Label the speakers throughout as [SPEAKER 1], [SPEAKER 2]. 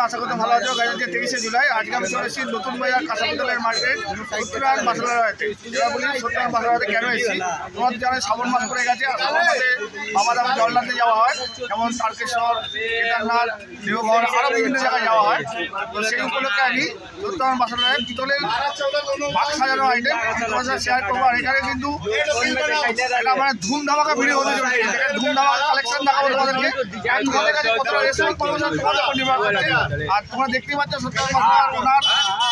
[SPEAKER 1] আশা করতে ভালো আছো। গাড়ি হচ্ছে 23শে জুলাই। আজকে আমি চলে এসেছি নতুন বাজার কাঁচাবিতলের মার্কেট সত্যনারায়ণ বাসলাতে। এবার বলি সত্যনারায়ণ বাসলাতে কেন এসেছি, তোমাদের জানে শ্রাবণ মাস পড়ে গেছে। আর শ্রাবণ মাসে বাবা দামে জগন্নাথে যাওয়া হয়, যেমন তারকেশ্বর, কেদারনাথ, দেওঘর, আরও বিভিন্ন জায়গায় যাওয়া হয়। তো সেই উপলক্ষে আমি সত্যনারায়ণ বাসলায় পিতলের বাক্স সাজানো আইটেম তোমার সাথে শেয়ার করবো। আর এখানে কিন্তু এটা মানে ধুমধামাকা ভিডিও হতে চলেছে। এখানে ধুমধামাকা কালেকশন দেখাবো তোমাদেরকে। তোমাদের কাছে কতটা রেসপন্স পাবো তোমাদের উপর নির্ভর করছে। আর তোমরা দেখতেই পাচ্ছ সত্যনারায়ণ বাসলার ওনার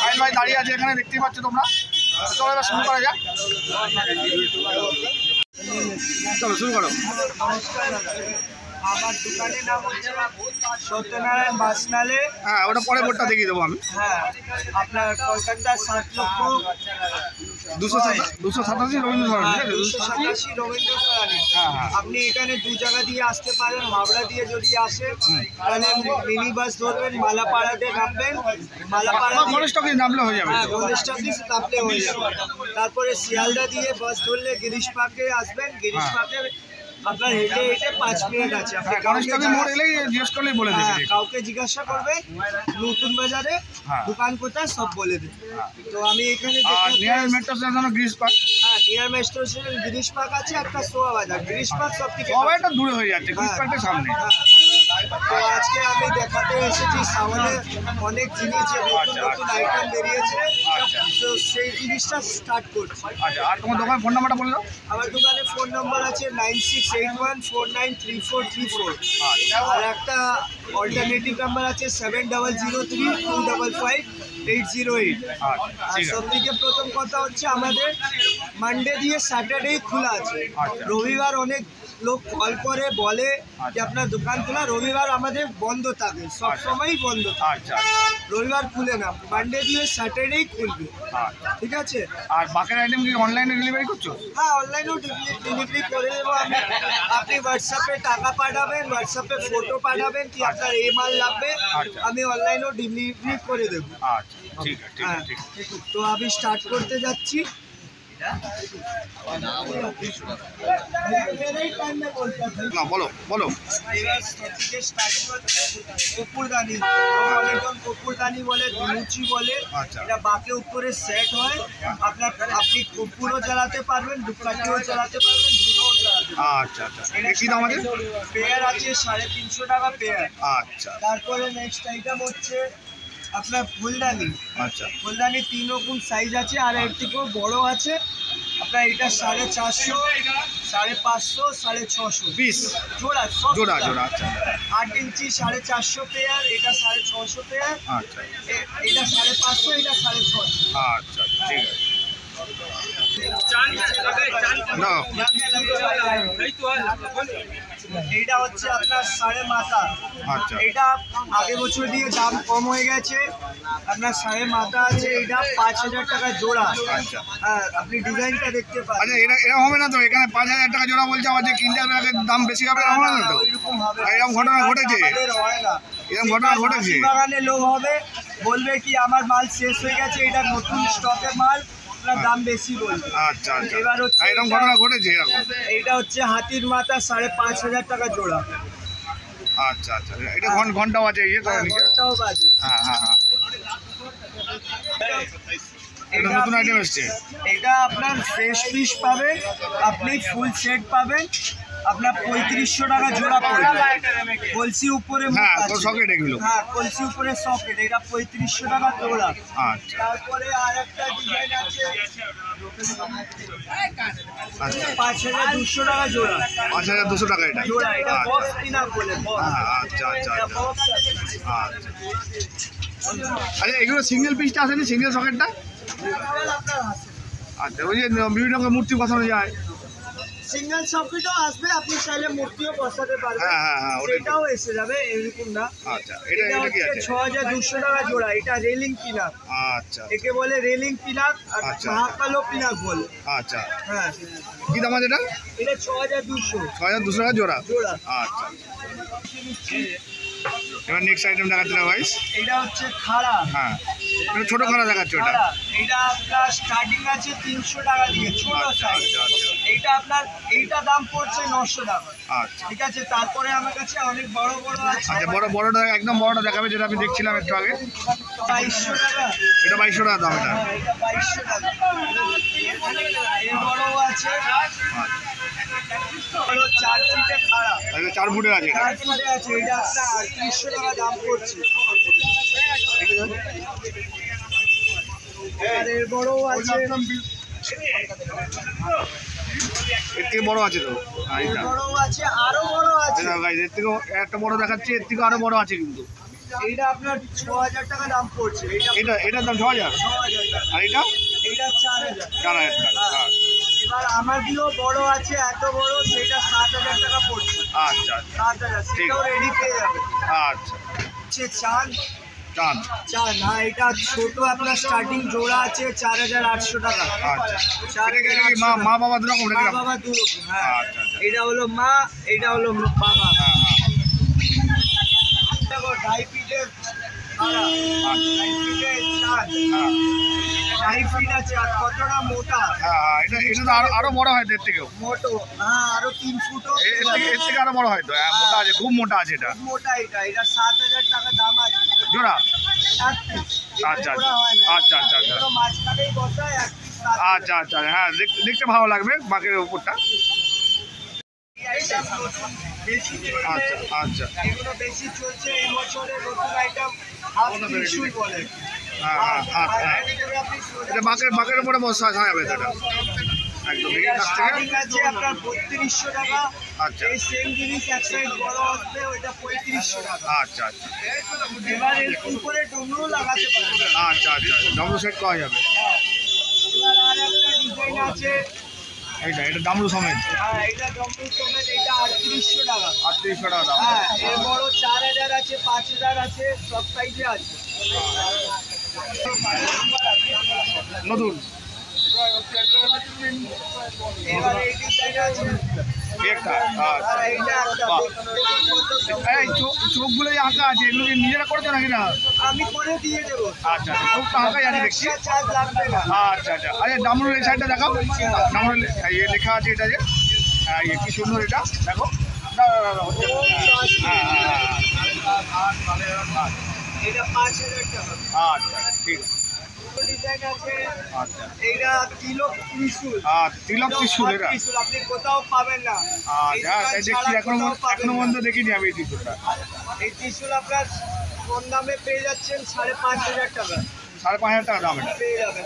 [SPEAKER 1] আইন ভাই দাঁড়িয়ে আছে এখানে, দেখতেই পাচ্ছ তোমরা। চলো এবার শুরু করা যাক। চলো শুরু করো।
[SPEAKER 2] আমার দোকানের নাম হচ্ছে সত্যনারায়ণ বাসনালে।
[SPEAKER 1] হ্যাঁ, ওটা পরে বোর্ডটা দেখিয়ে দেবো আমি।
[SPEAKER 2] হ্যাঁ, আপনার কলকাতা
[SPEAKER 1] 287 রবীন্দ্র
[SPEAKER 2] সরণি। আপনি এখানে দু জায়গা দিয়ে আসতে পারেন। হাওড়া দিয়ে যদি আসেন তাহলে মিনি বাস ধরবেন, মালাপাড়াতে নামবেন। মালাপাড়া
[SPEAKER 1] নামলে হয়ে যাবে।
[SPEAKER 2] হ্যাঁ, নামলে হয়ে যাবে। তারপরে শিয়ালদা দিয়ে বাস ধরলে গিরিশ পার্কে আসবেন। গিরিশ পার্কে আপনার হেঁটে হেঁটে 5 মিনিট আছে। কাউকে জিজ্ঞাসা করবে নতুন বাজারে দোকান কোথায়, সব বলে দেবে। তো আমি এখানে
[SPEAKER 1] near metro station Girish Park.
[SPEAKER 2] হ্যাঁ, near metro station Girish Park আছে, একটা সোয়া বাজার। গিরিশ পার্ক সব থেকে
[SPEAKER 1] দূরে হয়ে যাচ্ছে গিরিশ পার্কের সামনে।
[SPEAKER 2] তো আজকে আমি দেখাতে এসেছি সামনে অনেক জিনিস, নতুন নতুন আইটেম বেরিয়েছে। তো সেই জিনিসটা স্টার্ট করছি।
[SPEAKER 1] আচ্ছা, আর তোমার দোকান ফোন নাম্বারটা বলে দাও।
[SPEAKER 2] আমার দোকানে ফোন নম্বর আছে 9681493434। আর একটা অল্টারনেটিভ নাম্বার আছে 7003255808। আর সব থেকে প্রথম কথা হচ্ছে আমাদের মানডে দিয়ে স্যাটারডে খোলা আছে। রবিবার অনেক লোক কল করে বলে যে আপনার দোকান খোলা, রবিবার আমাদের বন্ধ থাকে, সবসময়ই বন্ধ থাকে। রবিবার খুলে না, মানডে দিয়ে স্যাটারডেই খুলবে। ঠিক আছে।
[SPEAKER 1] আর বাকি আইটেম কি অনলাইনে ডেলিভারি করছো?
[SPEAKER 2] হ্যাঁ, অনলাইনেও ডেলিভারি করে দেবো আমি। আপনি হোয়াটসঅ্যাপে টাকা পাঠাবেন, হোয়াটসঅ্যাপে ফটো পাঠাবেন কি আপনার এই মাল লাগবে, আমি অনলাইনেও ডেলিভারি করে দেবো।
[SPEAKER 1] আচ্ছা, ঠিক আছে।
[SPEAKER 2] তো আমি স্টার্ট করতে যাচ্ছি।
[SPEAKER 1] বলো।
[SPEAKER 2] কপুরদানি, অনেকজন কপুরদানি বলে, ধুনুচি বলে। এটা বাকে উপরে সেট হয়। আপনি কপুরও জ্বালাতে পারবেন, দুপাটিও জ্বালাতে পারবেন, ধুনোও জ্বালাতে পারবেন।
[SPEAKER 1] আচ্ছা, কি দাম আছে?
[SPEAKER 2] পেয়ার আছে 350 টাকা পেয়ার।
[SPEAKER 1] আচ্ছা।
[SPEAKER 2] তারপরে নেক্সট আইটেম হচ্ছে আপনার ফুলদানি।
[SPEAKER 1] আচ্ছা,
[SPEAKER 2] ফুলদানি 3 রকম সাইজ আছে, আর এর থেকেও বড় আছে। আপনার এটা 450, 550, 650
[SPEAKER 1] পিস
[SPEAKER 2] জোড়া।
[SPEAKER 1] আচ্ছা।
[SPEAKER 2] 8 ইঞ্চি 450 পেয়ার, এটা 650 পেয়ার।
[SPEAKER 1] আচ্ছা,
[SPEAKER 2] এটা 550, এটা 650।
[SPEAKER 1] আচ্ছা, ঠিক আছে।
[SPEAKER 2] এইটা হচ্ছে আপনার সাড়ে মাথা।
[SPEAKER 1] আচ্ছা,
[SPEAKER 2] এটা আগে বছর দিয়ে দাম কম হয়ে গেছে। আপনার সাড়ে মাথা আছে, এটা 5000 টাকা জোড়া।
[SPEAKER 1] আচ্ছা।
[SPEAKER 2] হ্যাঁ, আপনি ডিজাইনটা দেখতে পারেন।
[SPEAKER 1] আচ্ছা, এরকম হবে না তো? এখানে 5000 টাকা জোড়া বলছে, আবার যে কিনতে হবে দাম বেশি হবে, এরকম হবে না তো? এরকম ঘটনা ঘটেছে? এরকম ঘটনা ঘটেছে?
[SPEAKER 2] বাগানে লোক হবে, বলবে কি আমার মাল শেষ হয়ে গেছে, এটা নতুন স্টকের মাল, দাম বেশি বলবে।
[SPEAKER 1] আচ্ছা,
[SPEAKER 2] এবার হচ্ছে
[SPEAKER 1] এরকম ঘটনা ঘটেছে?
[SPEAKER 2] এইটা হচ্ছে হাতির মাথা 5500 টাকা জোড়া।
[SPEAKER 1] আচ্ছা, এটা ঘন্টাও আছে?
[SPEAKER 2] ঘন্টাও বাজে।
[SPEAKER 1] হ্যাঁ। এটা নতুন আইটেম এসছে।
[SPEAKER 2] এটা আপনার ফ্রেশ পিস পাবেন, আপনি ফুল সেট পাবেন। আপনার 3500 টাকা জোড়া পড়বে। কলসি উপরে
[SPEAKER 1] হ্যাঁ সকেট এগুলো,
[SPEAKER 2] হ্যাঁ কলসি উপরে সকেট, এটা 3500 টাকা জোড়া।
[SPEAKER 1] আচ্ছা
[SPEAKER 2] তারপরে আর একটা ডিজাইন আছে
[SPEAKER 1] আচ্ছা
[SPEAKER 2] 5200 টাকা জোড়া।
[SPEAKER 1] 5200 টাকা এটা
[SPEAKER 2] জোড়া, এটা বক্স কিনা বলে বক্স।
[SPEAKER 1] আচ্ছা আচ্ছা
[SPEAKER 2] এটা
[SPEAKER 1] আচ্ছা
[SPEAKER 2] বক্স আছে।
[SPEAKER 1] আচ্ছা আচ্ছা এগুলো সিঙ্গেল পিসটা আসেনি, সিঙ্গেল সকেটটা?
[SPEAKER 2] আপনার আছে
[SPEAKER 1] আচ্ছা ওই যে বিভিন্ন রকমের মূর্তি বসানো যায়।
[SPEAKER 2] সিঙ্গেল সকেটও আসবে, আপনি চাইলে মূর্তিও বসাতে পারবেন।
[SPEAKER 1] হ্যাঁ ওটাই তো।
[SPEAKER 2] সেটাও এসে যাবে এরকম না।
[SPEAKER 1] আচ্ছা এটা এটা কি আছে?
[SPEAKER 2] 6200 টাকা জোড়া, এটা রেলিং পিনাক।
[SPEAKER 1] আচ্ছা
[SPEAKER 2] একে বলে রেলিং পিনাক আর
[SPEAKER 1] আচ্ছা।
[SPEAKER 2] মহাকালো পিনাক বলে।
[SPEAKER 1] আচ্ছা
[SPEAKER 2] হ্যাঁ
[SPEAKER 1] কি দাম আছে এটা?
[SPEAKER 2] এটা 6200
[SPEAKER 1] 6200 টাকা জোড়া।
[SPEAKER 2] জোড়া।
[SPEAKER 1] আচ্ছা এবার নেক্সট আইটেম দেখাচ্ছে না ভাইস?
[SPEAKER 2] এটা হচ্ছে খাড়া।
[SPEAKER 1] হ্যাঁ এটা ছোট খানা দেখাচ্ছে ওটা।
[SPEAKER 2] খাড়া, এটা আপনার স্টার্টিং আছে 300 টাকা দিয়ে, ছোট
[SPEAKER 1] আচ্ছা
[SPEAKER 2] সাইজ।
[SPEAKER 1] আচ্ছা আচ্ছা
[SPEAKER 2] এইটা আপনার এইটা দাম পড়ছে 900 টাকা।
[SPEAKER 1] আচ্ছা
[SPEAKER 2] ঠিক আছে, তারপরে আমার কাছে অনেক বড় বড় আছে।
[SPEAKER 1] আচ্ছা বড়টা একদম বড়টা দেখাবে, যেটা আমি দেখছিলাম একটু আগে।
[SPEAKER 2] 2200 টাকা।
[SPEAKER 1] এটা 2200 টাকা দাম এটা।
[SPEAKER 2] হ্যাঁ, এটা 2200 টাকা। এর বড়ও আছে। হলো 4 ফিটে খাড়া।
[SPEAKER 1] এটা 4 ফুটের আছে এটা।
[SPEAKER 2] 4 ফিটে আছে, এটা আপনার 3800 টাকা দাম পড়ছে। আর এর বড়ও আছে।
[SPEAKER 1] এর থেকে বড় আছে তো
[SPEAKER 2] এর
[SPEAKER 1] এইটা।
[SPEAKER 2] বড়ও আছে, আরো বড় আছে।
[SPEAKER 1] এটা গাইস এর থেকে একটা বড় দেখাচ্ছি, এর থেকে আরো বড় আছে কিন্তু।
[SPEAKER 2] এইটা আপনার 6000 টাকা দাম পড়ছে।
[SPEAKER 1] এটার দাম 6000।
[SPEAKER 2] 6000 টাকা।
[SPEAKER 1] আর এটা
[SPEAKER 2] এইটা 4000।
[SPEAKER 1] 4000 টাকা।
[SPEAKER 2] হ্যাঁ। এবার আমার দিয়েও বড় আছে, এত বড়, সেটা 7000 টাকা পড়ছে।
[SPEAKER 1] আচ্ছা
[SPEAKER 2] 7000, সেটাও রেডি পেয়ে যাবে।
[SPEAKER 1] আচ্ছা
[SPEAKER 2] হচ্ছে চান
[SPEAKER 1] চাঁদ।
[SPEAKER 2] চান, হ্যাঁ এটা ছোট আপনার স্টার্টিং জোড়া আছে 4800 টাকা।
[SPEAKER 1] আচ্ছা
[SPEAKER 2] 4800
[SPEAKER 1] এটা কি মা বাবা দুরকম
[SPEAKER 2] মা
[SPEAKER 1] নাকি?
[SPEAKER 2] বাবা দুরকম। হ্যাঁ
[SPEAKER 1] আচ্ছা আচ্ছা
[SPEAKER 2] এটা হলো মা, এটা হলো বাবা।
[SPEAKER 1] হ্যাঁ
[SPEAKER 2] দেখো 2.5 ফিটের খাড়া, 2.5 ফিটের চান,
[SPEAKER 1] হ্যাঁ
[SPEAKER 2] 2.5 ফিট আছে। আর কতটা মোটা,
[SPEAKER 1] হ্যাঁ এটা তো আরো বড় হয় এর থেকেও।
[SPEAKER 2] মোটো। হ্যাঁ আরো 3 ফুটও
[SPEAKER 1] এর থেকে আরো বড় হয় তো। হ্যাঁ মোটা আছে, খুব মোটা আছে এটা।
[SPEAKER 2] খুব মোটা। এটা 7000 টাকা দাম আছে।
[SPEAKER 1] জোড়া?
[SPEAKER 2] 1 পিস।
[SPEAKER 1] আচ্ছা
[SPEAKER 2] এটা জোড়া হয় না।
[SPEAKER 1] আচ্ছা আচ্ছা আচ্ছা
[SPEAKER 2] এগুলো মাঝখানেই বসায় 1 পিস 7
[SPEAKER 1] আচ্ছা আচ্ছা হ্যাঁ দেখতে ভালো লাগবে বাঁকের উপরটা।
[SPEAKER 2] বেশি
[SPEAKER 1] আচ্ছা আচ্ছা
[SPEAKER 2] এগুলো বেশি চলছে এই বছরের নতুন আইটেম, হাফ ত্রিশূল বলে।
[SPEAKER 1] হ্যাঁ হ্যাঁ হ্যাঁ এটা বাঁকের উপরে বসা যাবে তো এটা একদম দেখে কাছ থেকে।
[SPEAKER 2] স্টার্টিং আছে আপনার 3200 টাকা।
[SPEAKER 1] আচ্ছা
[SPEAKER 2] এই সেম জিনিস এক সাইড বড় আসবে, ওইটা 3500 টাকা।
[SPEAKER 1] আচ্ছা আচ্ছা
[SPEAKER 2] এবার এর উপরে ডুমরু লাগাতে পারবে।
[SPEAKER 1] আচ্ছা আচ্ছা ডবল সেট পাওয়া যাবে।
[SPEAKER 2] এবার আর একটা ডিজাইন আছে।
[SPEAKER 1] এটা দামরু সমেত।
[SPEAKER 2] হ্যাঁ এটা ডুমরু সমেত, এটা 3800 টাকা।
[SPEAKER 1] 3800 টাকা দাম।
[SPEAKER 2] হ্যাঁ এর বড় 4000 আছে, 5000 আছে, সব সাইজে আছে।
[SPEAKER 1] নতুন
[SPEAKER 2] এবার এই ডিজাইন আছে।
[SPEAKER 1] একটা আচ্ছা
[SPEAKER 2] আর এইটা একটা
[SPEAKER 1] বাহ।
[SPEAKER 2] দেখুন কত সুন্দর।
[SPEAKER 1] এই চোখগুলো যে আঁকা আছে এগুলো কি নিজেরা করছো নাকি না?
[SPEAKER 2] আমি করে দিয়ে দেবো।
[SPEAKER 1] আচ্ছা আচ্ছা চোখটা আঁকাই আছে দেখছি।
[SPEAKER 2] এক্সট্রা চার্জ লাগবে না।
[SPEAKER 1] আচ্ছা আচ্ছা আরে ডামরুর এই সাইডটা দেখাও। ডামরুর ইয়ে লেখা আছে এটা যে কি সুন্দর এটা দেখো। হচ্ছে হ্যাঁ হ্যাঁ হ্যাঁ
[SPEAKER 2] এটা 5000 টাকা।
[SPEAKER 1] আচ্ছা ঠিক আছে
[SPEAKER 2] ডিজাইন আছে।
[SPEAKER 1] আচ্ছা
[SPEAKER 2] এইটা তিলক ত্রিশূল।
[SPEAKER 1] তিলক ত্রিশূল এটা।
[SPEAKER 2] ত্রিশূল আপনি কোথাও পাবেন না।
[SPEAKER 1] আচ্ছা তাই দেখছি এখনো পর্যন্ত দেখিনি আমি এই ত্রিশূলটা।
[SPEAKER 2] এই ত্রিশূল আপনার কোন দামে পেয়ে যাচ্ছেন? 5500 টাকা
[SPEAKER 1] 5500 টাকা দাম এটা।
[SPEAKER 2] পেয়ে যাবেন।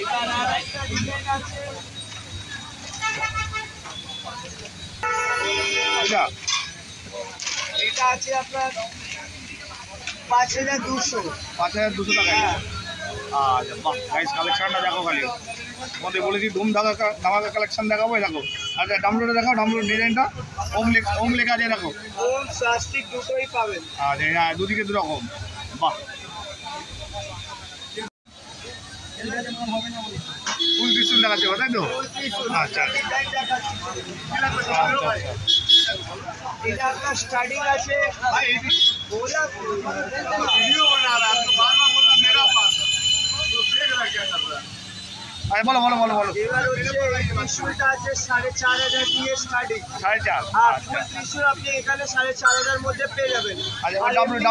[SPEAKER 2] এটা আর একটা ডিজাইন আছে।
[SPEAKER 1] এটা
[SPEAKER 2] এটা আছে আপনার 5200।
[SPEAKER 1] 5200 টাকা এটা। আচ্ছা বাহ গাইস কালেকশনটা দেখো খালি। তোমাদের বলেছি ধুম ধামাকা কালেকশন দেখাবো, দেখো। আচ্ছা ডামরুটা দেখাও, ডামরুর ডিজাইনটা ওম লেখা আছে দেখো।
[SPEAKER 2] ওম প্লাস্টিক দুটোই পাবেন।
[SPEAKER 1] আচ্ছা হ্যাঁ দুদিকে দুরকম। বাহ ফুল ত্রিশূল দেখাচ্ছে তাই তো? আচ্ছা
[SPEAKER 2] ডিজাইন দেখাচ্ছি।
[SPEAKER 1] আচ্ছা
[SPEAKER 2] এটা আপনার স্টার্টিং আছে। बोला
[SPEAKER 1] वीडियो बना रहा है तो बार-बार बोल रहा मेरा पास है तो देख रहा क्या कर रहा है। अरे बोलो
[SPEAKER 2] এবার হচ্ছে এই ত্রিশূলটা আছে 4500 দিয়ে স্টার্টিং।
[SPEAKER 1] 4.5
[SPEAKER 2] হ্যাঁ ফুল ত্রিশূল আপনি এখানে 4500 মধ্যে পেয়ে যাবেন।
[SPEAKER 1] আচ্ছা ওই ডামরুর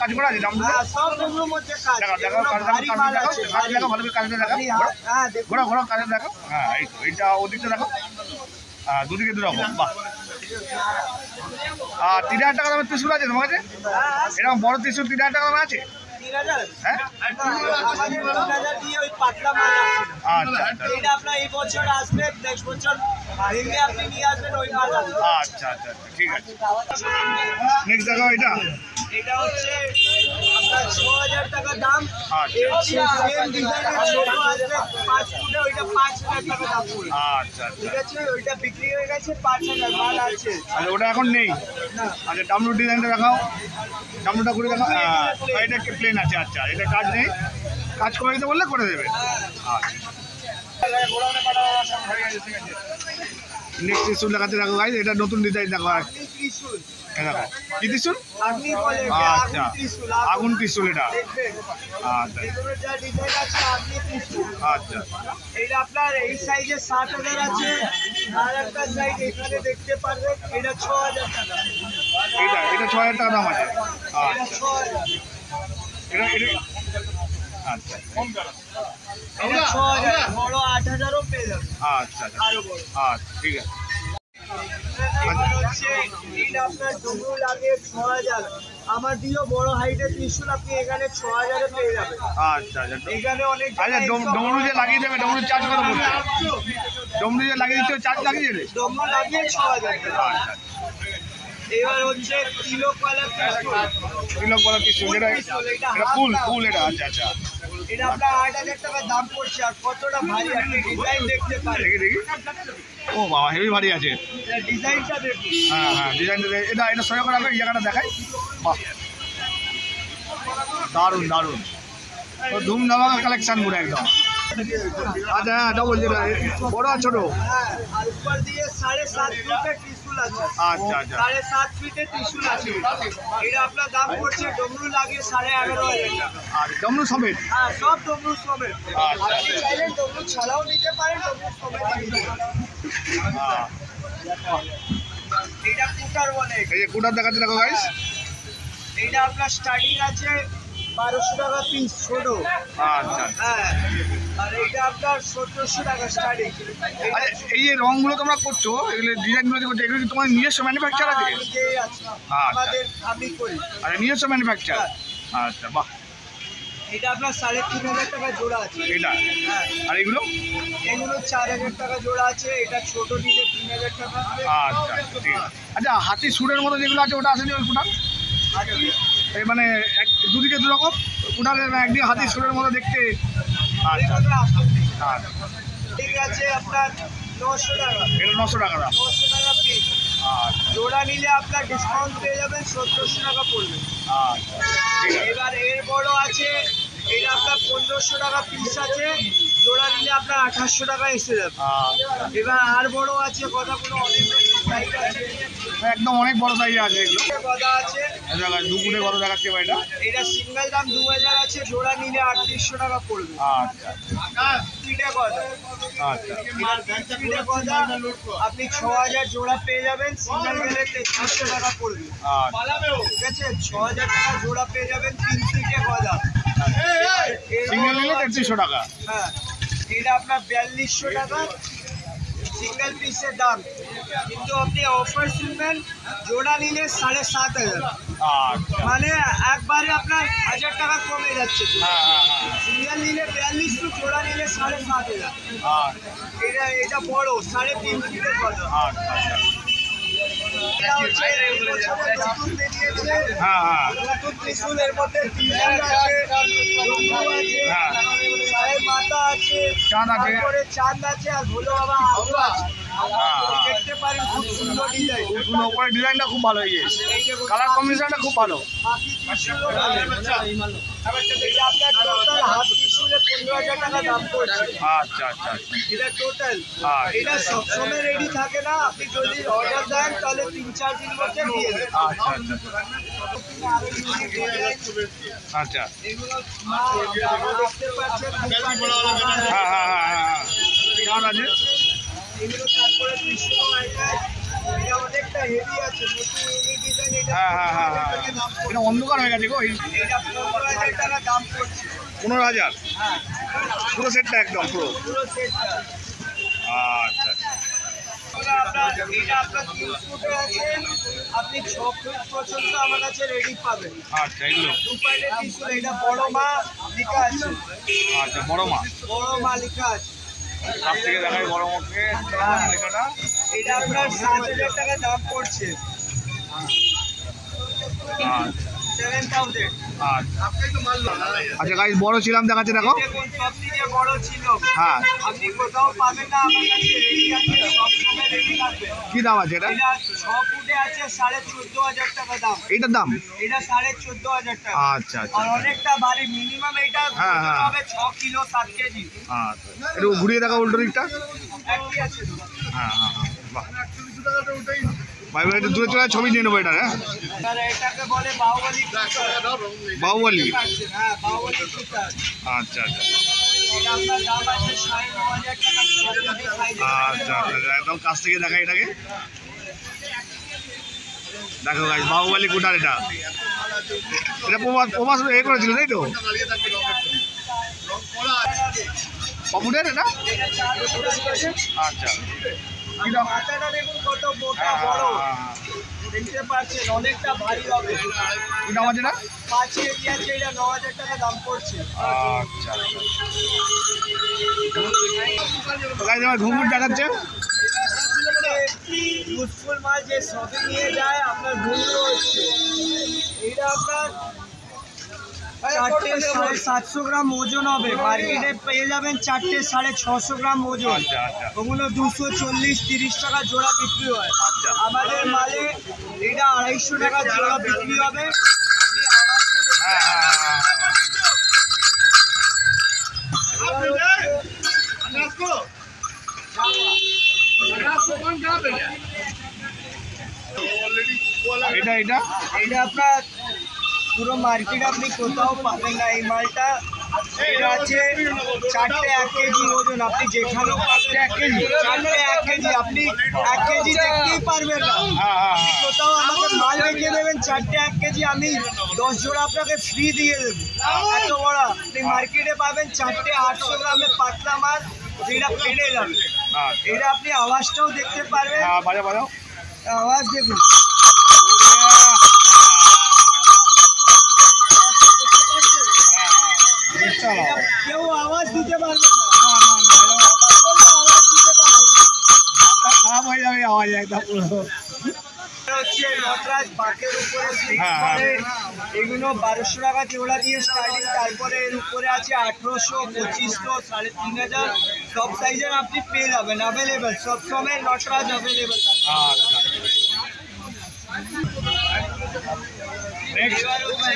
[SPEAKER 1] কাজ করা আছে ডামরুর।
[SPEAKER 2] হ্যাঁ সব ডুমরুর মধ্যে কাজ।
[SPEAKER 1] দেখো
[SPEAKER 2] ভারী মাল আছে।
[SPEAKER 1] দেখো ভালো করে কাজটা দেখো।
[SPEAKER 2] হ্যাঁ দেখুন।
[SPEAKER 1] ঘোরা কাজটা দেখো। হ্যাঁ এই তো এটা ওদিকটা দেখো। দুদিকে দুরকম, বাহ। আর 3000 টাকা দামের ত্রিশুল আছে তোমার কাছে? এরকম বড় ত্রিশুল 3000 টাকা দামে আছে? হ্যাঁ, আচ্ছা আচ্ছা
[SPEAKER 2] এটা আপনার এই বছর আসবে, নেক্সট বছর ভেঙে আপনি নিয়ে আসবেন ওই মাল আসবে।
[SPEAKER 1] আচ্ছা আচ্ছা ঠিক আছে। নেক্সট দেখো এটা,
[SPEAKER 2] এটা হচ্ছে আপনার 6000 টাকা দাম।
[SPEAKER 1] আচ্ছা।
[SPEAKER 2] এর সেম ডিজাইনের ছোট আসবে 5 ফুটে, ওইটা 5000 টাকা দাম পড়বে।
[SPEAKER 1] আচ্ছা আচ্ছা
[SPEAKER 2] ঠিক আছে, ওইটা বিক্রি হয়ে গেছে 5000, মাল আছে।
[SPEAKER 1] আচ্ছা, ওটা এখন নেই।
[SPEAKER 2] না,
[SPEAKER 1] আচ্ছা, ডামরু ডিজাইনটা দেখাও, ডামরুটা করে দেখাও। এটা প্লেন আছে, আচ্ছা, এটা কাজ নেই, কাজ করে দিতে বললে করে দেবে। নেক্সট ত্রিশুল দেখাতে দেখো গাইজ, এটা নতুন ডিজাইন দেখো। আর
[SPEAKER 2] আপনি ত্রিশূল,
[SPEAKER 1] দেখো কি ত্রিশুল?
[SPEAKER 2] আপনি বলে
[SPEAKER 1] আচ্ছা, আগুন ত্রিশুল এটা।
[SPEAKER 2] দেখবেন
[SPEAKER 1] আচ্ছা
[SPEAKER 2] এগুলো যা ডিজাইন আছে আপনি ত্রিশূল।
[SPEAKER 1] আচ্ছা
[SPEAKER 2] এটা আপনার এই সাইজে 7000 আছে, আর একটা সাইজ এখানে দেখতে পারবেন, এটা 6000 টাকা।
[SPEAKER 1] এটা 6000 টাকা দাম আছে।
[SPEAKER 2] এটা
[SPEAKER 1] আচ্ছা
[SPEAKER 2] 6000,
[SPEAKER 1] এটা আচ্ছা
[SPEAKER 2] এটা 6000, বড় 8000 ও পেয়ে যাবেন।
[SPEAKER 1] আচ্ছা আচ্ছা
[SPEAKER 2] আরো বড়।
[SPEAKER 1] আচ্ছা ঠিক আছে।
[SPEAKER 2] এবার হচ্ছে এটা আপনার ডমরু লাগে 6000, আমার দিয়েও বড় হাইটের ত্রিশূল আপনি এখানে 6000 এ পেয়ে যাবেন।
[SPEAKER 1] আচ্ছা আচ্ছা
[SPEAKER 2] এখানে অনেক
[SPEAKER 1] আচ্ছা, ডমরু যে লাগিয়ে দেবে, ডমরু চার্জ কত পড়ছে? ডমরু যে লাগিয়ে দিচ্ছে চার্জ লাগিয়ে দেবে?
[SPEAKER 2] ডমরু লাগিয়ে 6000 টাকা।
[SPEAKER 1] আচ্ছা,
[SPEAKER 2] এবার হচ্ছে তিলক ওয়ালা ত্রিশূল।
[SPEAKER 1] তিলক বলা ত্রিশুল, যেটা এটা ফুল এটা। আচ্ছা আচ্ছা
[SPEAKER 2] এটা আপনার 8000 টাকা দাম পড়ছে, আর কতটা ভারী আপনি ডিজাইন দেখতে পারেন।
[SPEAKER 1] দেখি দেখি, ও বাবা হেভি ভারী আছে।
[SPEAKER 2] ডিজাইনটা দেখুন।
[SPEAKER 1] হ্যাঁ হ্যাঁ, ডিজাইনটা এটা সঙ্গে করে আমি জায়গাটা দেখাই। বাহ, দারুণ দারুণ, ও ধুমধামাকা কালেকশন পুরো একদম। আচ্ছা হ্যাঁ, ডবল যেটা বড় আর ছোট।
[SPEAKER 2] হ্যাঁ, আর উপর দিয়ে 7.5 ফিটের ত্রিশূল আছে।
[SPEAKER 1] আচ্ছা আচ্ছা
[SPEAKER 2] 7.5 ফিটের ত্রিশূল আছে। এটা আপনার দাম পড়ছে ডমরু লাগিয়ে 11,500 টাকা।
[SPEAKER 1] আর ডমরু সমেত?
[SPEAKER 2] হ্যাঁ, সব ডমরু সমেত।
[SPEAKER 1] আচ্ছা।
[SPEAKER 2] আপনি চাইলে ডমরু ছাড়াও নিতে পারেন, ডমরু সমেত নিতে পারেন।
[SPEAKER 1] হ্যাঁ,
[SPEAKER 2] এটা কুটার বলে।
[SPEAKER 1] এই যে কুটার দেখাচ্ছে দেখো গাইস।
[SPEAKER 2] এটা আপনার স্টার্টিং আছে 1200 টাকা পিস ছোট।
[SPEAKER 1] আচ্ছা
[SPEAKER 2] হ্যাঁ, আর এটা আপনার 1700 টাকা স্টার্টিং।
[SPEAKER 1] আচ্ছা, এই যে রংগুলো তোমরা করছো, এগুলো ডিজাইনগুলো যে করছো, এগুলো কি তোমার নিজস্ব ম্যানুফ্যাকচার আছে?
[SPEAKER 2] আমাদের আমি করি।
[SPEAKER 1] আচ্ছা, নিজস্ব ম্যানুফ্যাকচার। আচ্ছা বাহ,
[SPEAKER 2] এটা আপনার 3500 টাকা জোড়া আছে।
[SPEAKER 1] এটা
[SPEAKER 2] হ্যাঁ,
[SPEAKER 1] আর এগুলো?
[SPEAKER 2] এগুলো 4000 টাকা জোড়া আছে। এটা ছোট নিলে 3000 টাকা।
[SPEAKER 1] আচ্ছা ঠিক আছে। আচ্ছা, হাতি সুরের মতো যেগুলো আছে ওটা আসেনি ওই কুটার? এই মানে দুদিকে দুরকম কুটারের, একদিকে হাতি সুরের মতো দেখতে। আচ্ছা আচ্ছা,
[SPEAKER 2] ঠিক আছে, আপনার 900 টাকা।
[SPEAKER 1] এটা 900 টাকা দাম।
[SPEAKER 2] 900 টাকা পিস।
[SPEAKER 1] আচ্ছা
[SPEAKER 2] জোড়া নিলে আপনার ডিসকাউন্ট পেয়ে যাবেন, 1700 টাকা পড়বে।
[SPEAKER 1] আচ্ছা ঠিক আছে।
[SPEAKER 2] এবার এর বড় আছে, এটা আপনার 1500 টাকা পিস আছে। জোড়া নিলে আপনার 2800 টাকা এসে যাবে। এবার আর বড় আছে, কথাগুলো অনেক সাইজ আছে।
[SPEAKER 1] একদম অনেক বড় সাইজ আছে এগুলো।
[SPEAKER 2] গদা আছে,
[SPEAKER 1] দুপুরে কত দেখাচ্ছে ভাই এটা?
[SPEAKER 2] এটা সিঙ্গেল দাম 2000 আছে, জোড়া নিলে 3800 টাকা পড়বে।
[SPEAKER 1] আচ্ছা
[SPEAKER 2] পিঠে গদা,
[SPEAKER 1] আচ্ছা
[SPEAKER 2] পিঠে গদা আপনি 6000 জোড়া পেয়ে যাবেন, সিঙ্গেল নিলে 3300 টাকা পড়বে।
[SPEAKER 1] আচ্ছা,
[SPEAKER 2] ঠিক আছে, 6000 টাকা জোড়া পেয়ে যাবেন 3 পিঠে গদা।
[SPEAKER 1] সিঙ্গেল নিলে 3300 টাকা।
[SPEAKER 2] হ্যাঁ, এটা আপনার 4200 টাকা সিঙ্গেল পিসের দাম, কিন্তু আপনি অফার শুনবেন, জোড়া নিলে 7500।
[SPEAKER 1] আচ্ছা
[SPEAKER 2] মানে একবারে আপনার 1000 টাকা কমে যাচ্ছে।
[SPEAKER 1] হ্যাঁ হ্যাঁ হ্যাঁ,
[SPEAKER 2] সিঙ্গেল নিলে 4200, জোড়া নিলে 7500।
[SPEAKER 1] আচ্ছা
[SPEAKER 2] এটা বড় 3.5 ফিটের কথা।
[SPEAKER 1] আচ্ছা আচ্ছা,
[SPEAKER 2] এটা হচ্ছে এই বছরে নতুন বেরিয়েছে।
[SPEAKER 1] হ্যাঁ হ্যাঁ
[SPEAKER 2] নতুন ত্রিশূলের মধ্যে ত্রিশূল আছে, ডমরু আছে,
[SPEAKER 1] হ্যাঁ।
[SPEAKER 2] সাহেব মাতা আছে,
[SPEAKER 1] চাঁদ আছে।
[SPEAKER 2] তারপরে চাঁদ আছে, আর ভোলো বাবা আলু আছে। দেখতে পারেন খুব সুন্দর ডিজাইন।
[SPEAKER 1] পুরো উপরে ডিজাইনটা খুব ভালো, এই কালার কম্বিনেশনটা খুব ভালো।
[SPEAKER 2] বাকি ত্রিশূলও ভালো। এটা আপনার টোটাল হাফ ত্রিশূলে 15000 টাকা দাম পড়ছে।
[SPEAKER 1] আচ্ছা আচ্ছা আচ্ছা
[SPEAKER 2] এটা টোটাল।
[SPEAKER 1] আচ্ছা।
[SPEAKER 2] এটা সবসময় রেডি থাকে না, আপনি যদি অর্ডার দেন তাহলে 3-4 দিন মধ্যে দিয়ে দেন।
[SPEAKER 1] আচ্ছা আচ্ছা আচ্ছা,
[SPEAKER 2] এগুলো দেখতে পাচ্ছেন,
[SPEAKER 1] হ্যাঁ হ্যাঁ হ্যাঁ হ্যাঁ, চাঁদ আছে।
[SPEAKER 2] এগুলো তারপরে ত্রিশূল আছে। এটা অনেকটা হেভি আছে, নতুন ইউনিক ডিজাইন। এটা
[SPEAKER 1] হ্যাঁ হ্যাঁ হ্যাঁ হ্যাঁ, এটা অন্ধকার হয়ে গেছে গো।
[SPEAKER 2] এটা 15000 টাকা দাম পড়ছে।
[SPEAKER 1] 15000
[SPEAKER 2] হ্যাঁ,
[SPEAKER 1] পুরো সেটটা একদম পুরো।
[SPEAKER 2] পুরো সেটটা।
[SPEAKER 1] আচ্ছা আচ্ছা,
[SPEAKER 2] এটা আপনার 3 ফুটে আছে, আপনি 6 ফুট পর্যন্ত আমার কাছে রেডি পাবেন।
[SPEAKER 1] আচ্ছা, এগুলো
[SPEAKER 2] 2 পাইলের ত্রিশূল, এটা বড় মা লেখা আছে।
[SPEAKER 1] আচ্ছা, বড় মা
[SPEAKER 2] লেখা আছে।
[SPEAKER 1] সব থেকে দেখাই বড় মুখে লেখাটা।
[SPEAKER 2] এটা আপনার 7,000 টাকা দাম পড়ছে। 7,000।
[SPEAKER 1] আচ্ছা গাইস, বড় ছিলাম দেখাচ্ছে, দেখো
[SPEAKER 2] সবথেকে বড় ছিল।
[SPEAKER 1] হ্যাঁ,
[SPEAKER 2] আপনি কোথাও পাবেন না, আমার কাছে রেডি আছে, সব সময় রেডি থাকবে।
[SPEAKER 1] কি দাম আছে এটা?
[SPEAKER 2] এটা 6 ফুটে আছে, 14,500 টাকা দাম।
[SPEAKER 1] এইটার দাম?
[SPEAKER 2] এটা 14,500 টাকা।
[SPEAKER 1] আচ্ছা আচ্ছা,
[SPEAKER 2] আর অনেকটা ভারী, মিনিমাম এটা হবে 6 কিলো 7 কেজি।
[SPEAKER 1] আচ্ছা, একটু ঘুরিয়ে দেখো উল্টো দিকটা।
[SPEAKER 2] একই আছে।
[SPEAKER 1] হ্যাঁ হ্যাঁ, বাহ ভাই ভাই, একটু দূরে চলে ছবি নিয়ে নেবো এটা। হ্যাঁ,
[SPEAKER 2] এটাকে বলে বাহুবলী।
[SPEAKER 1] বাহুবলী।
[SPEAKER 2] হ্যাঁ, বাহুবলী কুটার।
[SPEAKER 1] আচ্ছা আচ্ছা
[SPEAKER 2] এটা আপনার দাম আছে 9,500 টাকা।
[SPEAKER 1] আচ্ছা আচ্ছা, একদম কাছ থেকে দেখা এটাকে। দেখো গাইস, বাহুবলী কুটার এটা। এটা প্রবাস এ করেছিল, তাই তো? কপুরের এটা? আচ্ছা,
[SPEAKER 2] মাথাটা দেখুন কত মোটা বড়, দেখতে পাচ্ছেন, অনেকটা ভারী হবে।
[SPEAKER 1] কি দাম আছে এটা?
[SPEAKER 2] 5 কেজি আছে, এটা 9,000 টাকা দাম পড়ছে।
[SPEAKER 1] আচ্ছা, তো গাইস আমার ঘুমুর দেখাচ্ছে।
[SPEAKER 2] ইউজফুল মাল যে সবে নিয়ে যায়, আপনার ঘুমরো হচ্ছে। এটা আপনার 4টে 750 গ্রাম ওজন হবে। মার্কেটে পেয়ে যাবেন 4টে 650 গ্রাম ওজন।
[SPEAKER 1] আচ্ছা আচ্ছা,
[SPEAKER 2] ওগুলো 240-30 টাকা জোড়া বিক্রি হয়।
[SPEAKER 1] আচ্ছা,
[SPEAKER 2] আমাদের মালে এটা 250 টাকা জোড়া বিক্রি হবে।
[SPEAKER 1] হ্যাঁ হ্যাঁ হ্যাঁ, এটা এটা
[SPEAKER 2] এটা আপনার পুরো মার্কেট আপনি কোথাও পাবেন না এই মালটা। এটা আছে 4টে 1 কেজি ওজন। আপনি যেখানেও 1 কেজি, 4টে 1 কেজি, আপনি 1 কেজি দেখতেই পারবেন না।
[SPEAKER 1] হ্যাঁ হ্যাঁ,
[SPEAKER 2] কোথাও আমাকে মাল দেখিয়ে দেবেন 4টে 1 কেজি, আমি 10 জোড়া আপনাকে ফ্রি দিয়ে দেবো। এত বড় আপনি মার্কেটে পাবেন 4টে 800 গ্রামের পাতলা মাল, যেটা ফেটে যাবে। এটা আপনি আওয়াজটাও দেখতে পারবেন।
[SPEAKER 1] বাজা বাজাও,
[SPEAKER 2] আওয়াজ দেখুন। কেউ আওয়াজ দিতে পারবে না। আওয়াজ দিতে পারবে
[SPEAKER 1] খারাপ হয়ে যাবে আওয়াজ একদম পুরো।
[SPEAKER 2] হচ্ছে নটরাজ বাঁকের উপরে
[SPEAKER 1] হ্যাঁ,
[SPEAKER 2] করে, এগুলো 1200 টাকা জোড়া দিয়ে স্টার্টিং। তারপরে এর উপরে আছে 1800, 2500, 3,500, সব সাইজের আপনি পেয়ে যাবেন। অ্যাভেলেবেল সব সময় নটরাজ অ্যাভেলেবেল।
[SPEAKER 1] আচ্ছা, নেক্সট
[SPEAKER 2] এবার হচ্ছে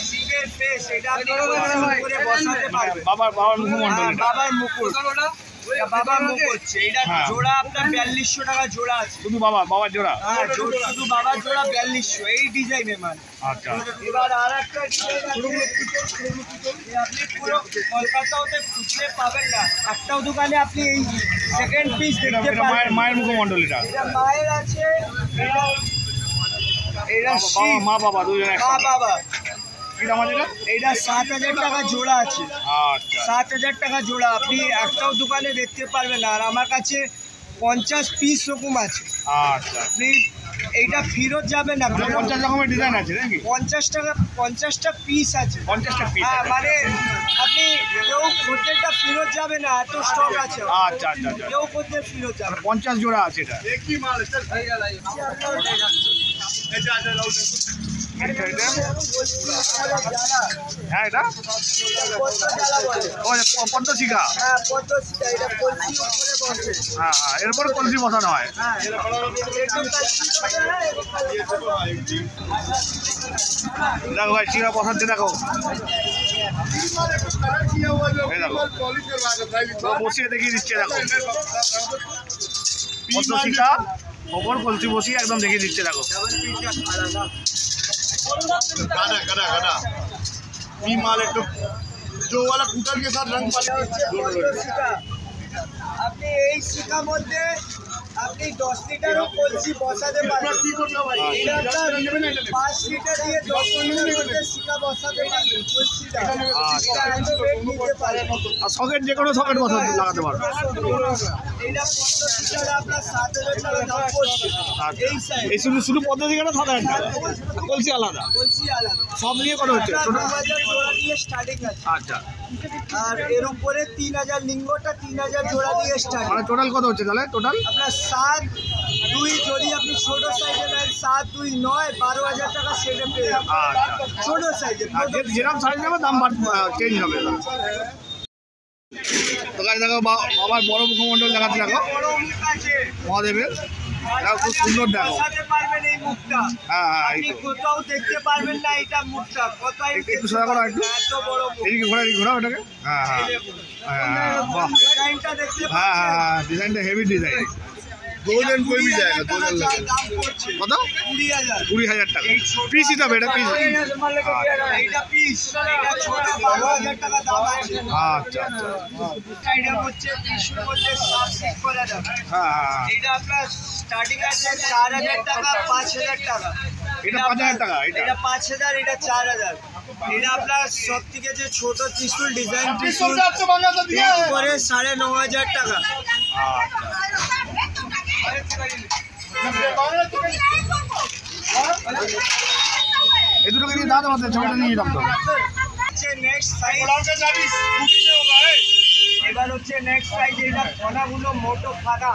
[SPEAKER 2] শিবের ফেস, এটা আপনি করে বসাতে পারবেন।
[SPEAKER 1] বাবার মুখমণ্ডল এটা।
[SPEAKER 2] বাবার মুকুট, এটা বাবার মুকুট। এটা জোড়া আপনার 4200 টাকা জোড়া আছে।
[SPEAKER 1] শুধু বাবার জোড়া?
[SPEAKER 2] হ্যাঁ, শুধু বাবার জোড়া 4200, এই ডিজাইনের মাল।
[SPEAKER 1] আচ্ছা,
[SPEAKER 2] এবার আর একটা ডিজাইন আপনি পুরো কলকাতাতে খুঁজলে পাবেন না, একটাও দোকানে আপনি এই সেকেন্ড পিস দেখতে পাবেন।
[SPEAKER 1] মায়ের মুখমণ্ডল এটা?
[SPEAKER 2] এটা মায়ের আছে, এটা শিব,
[SPEAKER 1] মা বাবা দুজন
[SPEAKER 2] মা
[SPEAKER 1] একসাথে।
[SPEAKER 2] বাবা।
[SPEAKER 1] কি দাম আছে এটা?
[SPEAKER 2] এটা 7,000 টাকা জোড়া আছে।
[SPEAKER 1] আচ্ছা,
[SPEAKER 2] 7,000 টাকা জোড়া, আপনি একটাও দোকানে দেখতে পারবেন না। আর আমার কাছে 50 পিস রকম আছে।
[SPEAKER 1] আচ্ছা,
[SPEAKER 2] আপনি এইটা ফেরত যাবে না।
[SPEAKER 1] 50 রকমের ডিজাইন আছে নাকি?
[SPEAKER 2] 50টা পিস আছে।
[SPEAKER 1] 50টা পিস?
[SPEAKER 2] হ্যাঁ, মানে আপনি কেউ খদ্দেরটা ফেরত যাবে না, এত স্টক আছে।
[SPEAKER 1] আচ্ছা আচ্ছা আচ্ছা,
[SPEAKER 2] কেউ খদ্দের ফেরত যাবে।
[SPEAKER 1] 50 জোড়া আছে এটা। হ্যাঁ, এটা পদ্মশিখা।
[SPEAKER 2] হ্যাঁ, পদ্মশিখা, এটা কলসি উপরে বসে।
[SPEAKER 1] হ্যাঁ হ্যাঁ, এরপরে কলসি বসানো হয়।
[SPEAKER 2] হ্যাঁ,
[SPEAKER 1] দেখো ভাই, শিরা বসাচ্ছে, দেখো এই দেখো, বসিয়ে দেখিয়ে দিচ্ছে। দেখো পদ্মশিখা ওপর কলসি বসিয়ে একদম দেখিয়ে দিচ্ছে। দেখো
[SPEAKER 3] गाना मी माल एक जो वाला कुटर के साथ रंग वाले
[SPEAKER 2] পদ্মশিখা। আপনি এই শিখার মধ্যে আপনি 10 লিটারও কলসি বসাতে পারবেন। এটা আপনার 5 লিটার দিয়ে 10 লিটার মধ্যে সিকা বসাতে পারবেন কলসিটা। এটা এত ওয়েট নিতে পারে।
[SPEAKER 1] আর সকেট যে কোনো সকেট বসাতে লাগাতে পারবে।
[SPEAKER 2] এটা 15 লিটার আপনার 7000 টাকা দাম পড়ছে। এই সাইজ
[SPEAKER 1] এই শুধু পদ্ধতি কেন 7000 টাকা, কলসি আলাদা,
[SPEAKER 2] কলসি আলাদা
[SPEAKER 1] সব নিয়ে কত হচ্ছে?
[SPEAKER 2] 2000 জোড়া দিয়ে স্টার্টিং আছে।
[SPEAKER 1] আচ্ছা,
[SPEAKER 2] আর এর উপরে 3000 লিঙ্গটা 3000 জোড়া দিয়ে স্টার্টিং।
[SPEAKER 1] মানে টোটাল কত হচ্ছে তাহলে? টোটাল
[SPEAKER 2] আপনার 7 2 যদি আপনি ছোট সাইজে নেন 7 2 9 12000 টাকা সেটে পেয়ে যাবেন।
[SPEAKER 1] আচ্ছা,
[SPEAKER 2] ছোট সাইজে
[SPEAKER 1] যেরকম সাইজ নেবে দাম চেঞ্জ হবে। তো গাড়ি দেখো বাবার বড় মুখমণ্ডল দেখাতে দেখো
[SPEAKER 2] বড় মুখ আছে,
[SPEAKER 1] মহাদেবের, দেখো খুব সুন্দর দেখো।
[SPEAKER 2] বসাতে পারবেন এই মুখটা।
[SPEAKER 1] হ্যাঁ হ্যাঁ, এই
[SPEAKER 2] আপনি
[SPEAKER 1] তো
[SPEAKER 2] কোথাও দেখতে পারবেন না এটা মুখটা কোথায়।
[SPEAKER 1] একটু সোজা করো, একটু
[SPEAKER 2] এত বড় মুখ।
[SPEAKER 1] এদিকে ঘোরা ওটাকে। হ্যাঁ হ্যাঁ হ্যাঁ, বাহ,
[SPEAKER 2] ডিজাইনটা দেখতে
[SPEAKER 1] হ্যাঁ
[SPEAKER 2] পাচ্ছেন।
[SPEAKER 1] হ্যাঁ, ডিজাইনটা হেভি ডিজাইন।
[SPEAKER 3] गोल्डन कोई भी जाएगा,
[SPEAKER 2] 20,000
[SPEAKER 3] गोल्डन
[SPEAKER 2] টাকা
[SPEAKER 3] लगेगा।
[SPEAKER 2] দাম পড়ছে।
[SPEAKER 1] কত?
[SPEAKER 2] 20,000
[SPEAKER 1] 20,000 টাকা পিস দিতে হবে, এটা পিস।
[SPEAKER 2] এইটা পিস, এটা ছোট 12,000 টাকা দাম আছে।
[SPEAKER 1] আচ্ছা আচ্ছা,
[SPEAKER 2] এটা হচ্ছে টিস্যুর মধ্যে সাফ সিক করা যাবে।
[SPEAKER 1] হ্যাঁ হ্যাঁ,
[SPEAKER 2] এটা আপনার স্টার্টিং আছে 4000 টাকা 5000 টাকা।
[SPEAKER 1] এটা 5000 টাকা,
[SPEAKER 2] এটা 5000, এটা 4000। এটা আপনার সব থেকে যে ছোট ত্রিশুল ডিজাইন ত্রিশুল করে 9,500 টাকা।
[SPEAKER 1] এই দুটো নিয়ে দাঁড়াতে পারতেন, ছবিটা নিয়ে যেতাম তো।
[SPEAKER 2] নেক্সট সাইজ এবার হচ্ছে নেক্সট সাইজ। এটা ফোনাগুলো মোটো ফাটা।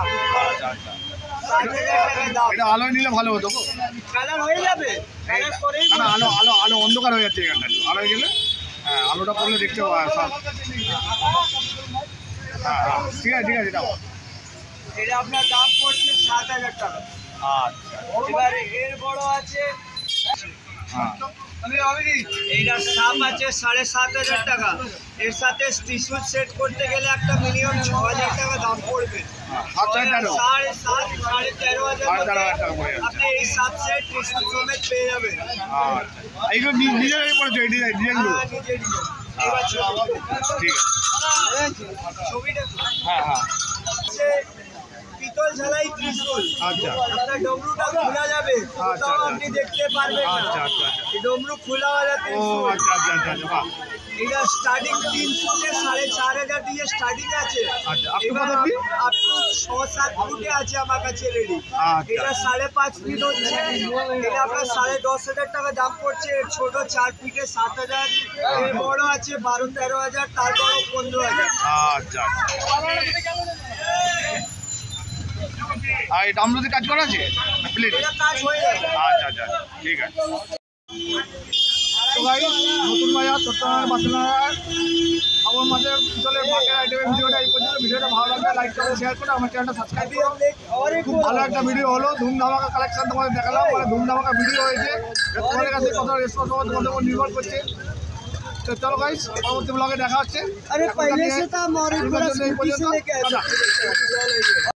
[SPEAKER 2] 7,000 টাকা দাম।
[SPEAKER 1] এটা আলোয় নিলে ভালো হতো গো।
[SPEAKER 2] কালার হয়ে যাবে, কালার করেই
[SPEAKER 1] না, আলো আলো আলো অন্ধকার হয়ে যাচ্ছে এখানটা, আলোয় গেলে হ্যাঁ আলোটা পড়লে দেখতে পাওয়া সব। হ্যাঁ হ্যাঁ, ঠিক আছে ঠিক আছে, দাও।
[SPEAKER 2] এটা আপনার দাম পড়ছে 7,000 টাকা।
[SPEAKER 1] আচ্ছা,
[SPEAKER 2] এবার এর বড় আছে,
[SPEAKER 1] হ্যাঁ
[SPEAKER 2] এইটা সাপ আছে 7,500 টাকা। এর সাথে ত্রিশুল সেট করতে গেলে একটা মিনিমাম 6,000 টাকা দাম পড়বে।
[SPEAKER 1] 7,500
[SPEAKER 2] 13,500
[SPEAKER 1] টাকা পড়ে যাচ্ছে।
[SPEAKER 2] আপনি এই সাপ সেট ত্রিশুল সমেত পেয়ে যাবেন।
[SPEAKER 1] আচ্ছা, এইগুলো ডিজাইন করেছো, এই ডিজাইনগুলো?
[SPEAKER 2] নিজে নিজে। এবার
[SPEAKER 1] ঠিক আছে,
[SPEAKER 2] ছবিটা
[SPEAKER 1] হ্যাঁ হ্যাঁ,
[SPEAKER 2] হচ্ছে পিতল ঝালাই ত্রিশুল।
[SPEAKER 1] আচ্ছা
[SPEAKER 2] আপনার ডমরুটা খোলা যাবে, কোথাও আপনি দেখতে পারবেন না।
[SPEAKER 1] আচ্ছা আচ্ছা,
[SPEAKER 2] এই ডমরু খোলাওয়ালা
[SPEAKER 1] ও
[SPEAKER 2] ত্রিশুল।
[SPEAKER 1] আচ্ছা আচ্ছা আচ্ছা, বাহ,
[SPEAKER 2] এটা স্টার্টিং 3 থেকে 4,500 দিয়ে স্টার্টিং আছে।
[SPEAKER 1] আচ্ছা, up to
[SPEAKER 2] এবার
[SPEAKER 1] কত অবধি?
[SPEAKER 2] আপ টু 6-7 ফুটে আছে আমার কাছে রেডি।
[SPEAKER 1] আচ্ছা।
[SPEAKER 2] এটা 5.5 ফিট হচ্ছে। এটা আপনার 10,500 টাকা দাম পড়ছে। এর ছোট 4 ফিটে 7,000। এর বড় আছে 12-13,000, তার বড় 15,000।
[SPEAKER 1] আচ্ছা আর এই ডামরুদের কাজ করা আছে প্লেট?
[SPEAKER 2] এটা কাজ হয়ে যাবে।
[SPEAKER 1] আচ্ছা আচ্ছা, ঠিক আছে। তো ভাই, নতুন বাজার চট্টগ্রামের বাসিন্দারা আমার মাঝে পিতলের মার্কেট আইটেমের ভিডিওটা এই পর্যন্ত। ভিডিওটা ভালো লাগলে লাইক করে শেয়ার করে আমার চ্যানেলটা সাবস্ক্রাইব করো। খুব ভালো একটা ভিডিও হলো, ধুমধামাকা কালেকশন তোমাদের দেখালাম, মানে ধুমধামাকা ভিডিও হয়েছে। তোমাদের কাছে কত রেসপন্স হবে তোমাদের উপর নির্ভর করছে। তো চলো গাইস, পরবর্তী ব্লগে দেখা হচ্ছে।
[SPEAKER 2] अरे
[SPEAKER 1] এখনকার
[SPEAKER 2] पहले
[SPEAKER 1] নিয়ে
[SPEAKER 2] से था हमारे
[SPEAKER 1] এই
[SPEAKER 2] पूरा
[SPEAKER 1] পর্যন্ত, এই
[SPEAKER 2] स्कूटी से
[SPEAKER 1] পর্যন্ত।
[SPEAKER 2] लेके आए
[SPEAKER 1] টাটা।
[SPEAKER 2] थे।